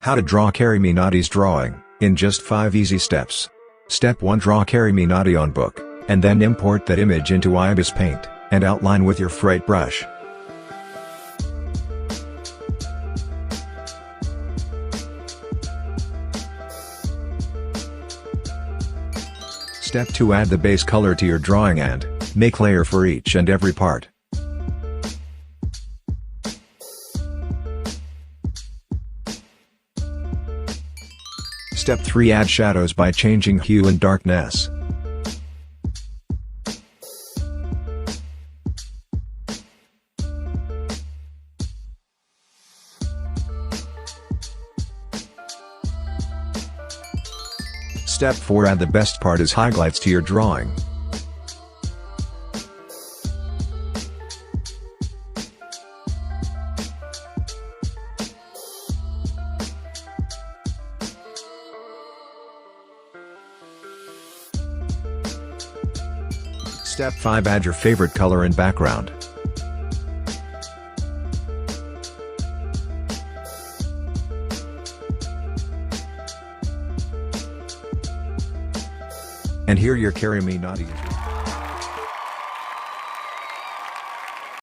How to draw carryminati's drawing, in just 5 easy steps. Step 1. Draw carryminati on book, and then import that image into ibis paint, and outline with your freight brush. Step 2. Add the base color to your drawing and make layer for each and every part. Step 3. Add shadows by changing hue and darkness. Step 4. Add the best part as highlights to your drawing. Step 5. Add your favorite color and background. And here your carryminati is.